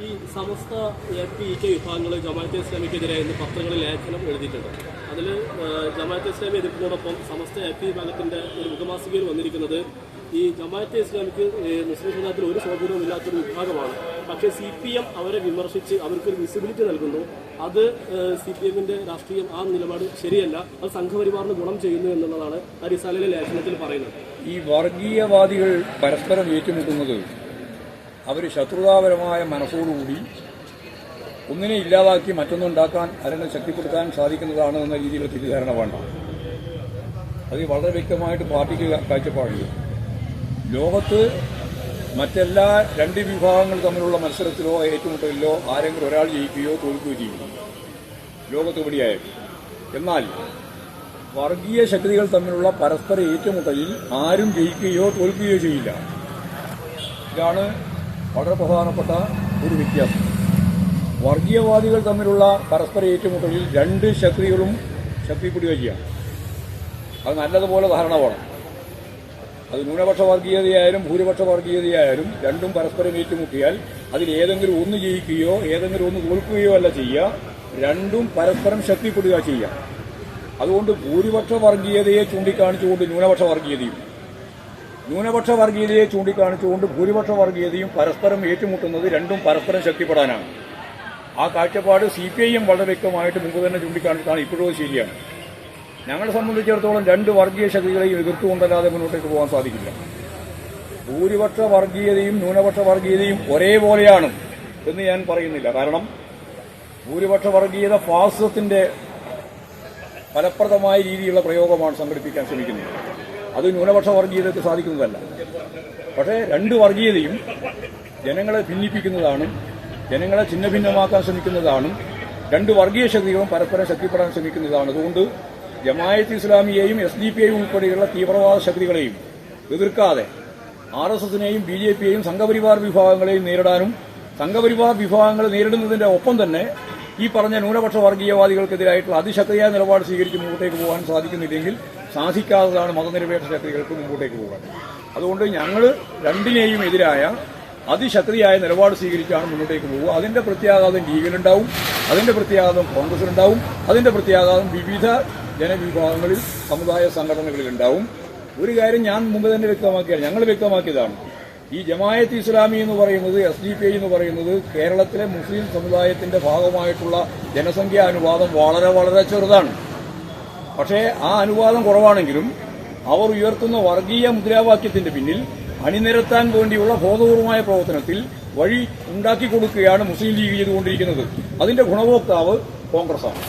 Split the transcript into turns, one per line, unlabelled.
ഈ സമസ്ത APK വിഭാഗങ്ങൾ ജമാഅത്തെ ഇസ്ലാമിക്കെതിരെ ഇന്ന് പത്രങ്ങളിൽ ലേഖനം എഴുതിയിട്ടുണ്ട്. അതിൽ ജമാഅത്തെ ഇസ്ലാമി എതിർക്കുന്നതോടൊപ്പം സമസ്ത AP വിഭാഗത്തിന്റെ ഒരു മുഖമാസികയിൽ വന്നിരിക്കുന്നത് ഈ ജമാഅത്തെ ഇസ്ലാമിക്ക് മുസ്ലിം സമുദായത്തിൽ ഒരു സ്വാധീനവും ഇല്ലാത്തൊരു വിഭാഗമാണ്. പക്ഷേ CPM അവരെ വിമർശിച്ച് അവർക്കൊരു വിസിബിലിറ്റി നൽകുന്നു. അത് CPMന്റെ രാഷ്ട്രീയം ആ നിലപാട് ശരിയല്ല, അത് സംഘപരിവാറിന് ഗുണം ചെയ്യുന്നു എന്നുള്ളതാണ് ആ റിസാലയിലെ ലേഖനത്തിൽ പറയുന്നത്.
ഈ വർഗീയവാദികൾ പരസ്പരം ഏറ്റുമുട്ടുന്നത് അവർ ശത്രുതാപരമായ മനസ്സോടുകൂടി ഒന്നിനെ ഇല്ലാതാക്കി മറ്റൊന്നുണ്ടാക്കാൻ അല്ലെങ്കിൽ ശക്തിപ്പെടുത്താൻ സാധിക്കുന്നതാണ് എന്ന രീതിയിലുള്ള തെറ്റിദ്ധാരണ വേണ്ട. അത് വളരെ വ്യക്തമായിട്ട് പാർട്ടിക്ക് കാഴ്ചപ്പാടില്ല. ലോകത്ത് മറ്റെല്ലാ രണ്ട് വിഭാഗങ്ങൾ തമ്മിലുള്ള മത്സരത്തിലോ ഏറ്റുമുട്ടലിലോ ആരെങ്കിലും ഒരാൾ ജയിക്കുകയോ തോൽക്കുകയോ ചെയ്യും, ലോകത്ത് എവിടെയായാലും. എന്നാൽ വർഗീയ ശക്തികൾ തമ്മിലുള്ള പരസ്പര ഏറ്റുമുട്ടലിൽ ആരും ജയിക്കുകയോ തോൽക്കുകയോ ചെയ്യില്ല. ഇതാണ് വളരെ പ്രധാനപ്പെട്ട ഒരു വ്യത്യാസം. വർഗീയവാദികൾ തമ്മിലുള്ള പരസ്പര ഏറ്റുമുട്ടലിൽ രണ്ട് ശക്തികളും ശക്തിപ്പെടുകയാണ്. അത് നല്ലതുപോലെ ധാരണ വേണം. അത് ന്യൂനപക്ഷ വർഗീയതയായാലും ഭൂരിപക്ഷ വർഗീയതയായാലും രണ്ടും പരസ്പരം ഏറ്റുമുട്ടിയാൽ അതിൽ ഏതെങ്കിലും ഒന്ന് ജയിക്കുകയോ ഏതെങ്കിലും ഒന്ന് തോൽക്കുകയോ അല്ല ചെയ്യുക, രണ്ടും പരസ്പരം ശക്തിപ്പെടുക ചെയ്യുക. അതുകൊണ്ട് ഭൂരിപക്ഷ വർഗീയതയെ ചൂണ്ടിക്കാണിച്ചുകൊണ്ട് ന്യൂനപക്ഷ വർഗീയതയും ന്യൂനപക്ഷ വർഗീയതയെ ചൂണ്ടിക്കാണിച്ചുകൊണ്ട് ഭൂരിപക്ഷ വർഗീയതയും പരസ്പരം ഏറ്റുമുട്ടുന്നത് രണ്ടും പരസ്പരം ശക്തിപ്പെടാനാണ്. ആ കാഴ്ചപ്പാട് CPIM വളരെ വ്യക്തമായിട്ട് മുമ്പ് തന്നെ ചൂണ്ടിക്കാണിച്ചാണ്. ഇപ്പോഴും ശരിയാണ്. ഞങ്ങളെ സംബന്ധിച്ചിടത്തോളം രണ്ട് വർഗീയ ശക്തികളെയും എതിർത്തുകൊണ്ടല്ലാതെ മുന്നോട്ടേക്ക് പോകാൻ സാധിക്കില്ല. ഭൂരിപക്ഷ വർഗീയതയും ന്യൂനപക്ഷ വർഗീയതയും ഒരേപോലെയാണ് എന്ന് ഞാൻ പറയുന്നില്ല. കാരണം ഭൂരിപക്ഷ വർഗീയത ഫാസിസത്തിന്റെ ഫലപ്രദമായ രീതിയിലുള്ള പ്രയോഗമാണ് സംഘടിപ്പിക്കാൻ ശ്രമിക്കുന്നത്. അത് ന്യൂനപക്ഷ വർഗീയതയ്ക്ക് സാധിക്കുന്നതല്ല. പക്ഷേ രണ്ട് വർഗീയതയും ജനങ്ങളെ ഭിന്നിപ്പിക്കുന്നതാണ്, ജനങ്ങളെ ഛിന്നഭിന്നമാക്കാൻ ശ്രമിക്കുന്നതാണ്. രണ്ട് വർഗീയ ശക്തികളും പരസ്പരം ശക്തിപ്പെടാൻ ശ്രമിക്കുന്നതാണ്. അതുകൊണ്ട് ജമാഅത്തെ ഇസ്ലാമിയെയും SDPI ഉൾപ്പെടെയുള്ള തീവ്രവാദ ശക്തികളെയും എതിർക്കാതെ RSSനെയും BJPയെയും സംഘപരിവാർ വിഭാഗങ്ങളെയും നേരിടാനും സംഘപരിവാർ വിഭാഗങ്ങളെ നേരിടുന്നതിന്റെ ഒപ്പം തന്നെ ഈ പറഞ്ഞ ന്യൂനപക്ഷ വർഗീയവാദികൾക്കെതിരായിട്ടുള്ള അതിശക്തിയായ നിലപാട് സ്വീകരിച്ച് മുമ്പോട്ടേക്ക് പോകാൻ സാധിക്കുന്നില്ലെങ്കിൽ സാധിക്കാത്തതാണ് മതനിരപേക്ഷ ശക്തികൾക്ക് മുമ്പോട്ടേക്ക് പോകാൻ. അതുകൊണ്ട് ഞങ്ങൾ രണ്ടിനെയും എതിരായ അതിശക്തിയായ നിലപാട് സ്വീകരിച്ചാണ് മുന്നോട്ടേക്ക് പോകുക. അതിന്റെ പ്രത്യാഘാതം ലീഗിലുണ്ടാവും, അതിന്റെ പ്രത്യാഘാതം കോൺഗ്രസിലുണ്ടാവും, അതിന്റെ പ്രത്യാഘാതം വിവിധ ജനവിഭാഗങ്ങളിൽ സമുദായ സംഘടനകളിലുണ്ടാവും. ഒരു കാര്യം ഞാൻ മുമ്പ് തന്നെ വ്യക്തമാക്കിയാണ്, ഞങ്ങൾ വ്യക്തമാക്കിയതാണ്. ഈ ജമാഅത്തെ ഇസ്ലാമി എന്ന് പറയുന്നത് SDPI എന്ന് പറയുന്നത് കേരളത്തിലെ മുസ്ലിം സമുദായത്തിന്റെ ഭാഗമായിട്ടുള്ള ജനസംഖ്യാ അനുപാതം വളരെ വളരെ ചെറുതാണ്. പക്ഷേ ആ അനുപാതം കുറവാണെങ്കിലും അവർ ഉയർത്തുന്ന വർഗീയ മുദ്രാവാക്യത്തിന്റെ പിന്നിൽ അണിനിരത്താൻ വേണ്ടിയുള്ള ബോധപൂർവമായ പ്രവർത്തനത്തിൽ വഴി ഉണ്ടാക്കി കൊടുക്കുകയാണ് മുസ്ലിം ലീഗ് ചെയ്തുകൊണ്ടിരിക്കുന്നത്. അതിന്റെ ഗുണഭോക്താവ് കോൺഗ്രസാണ്.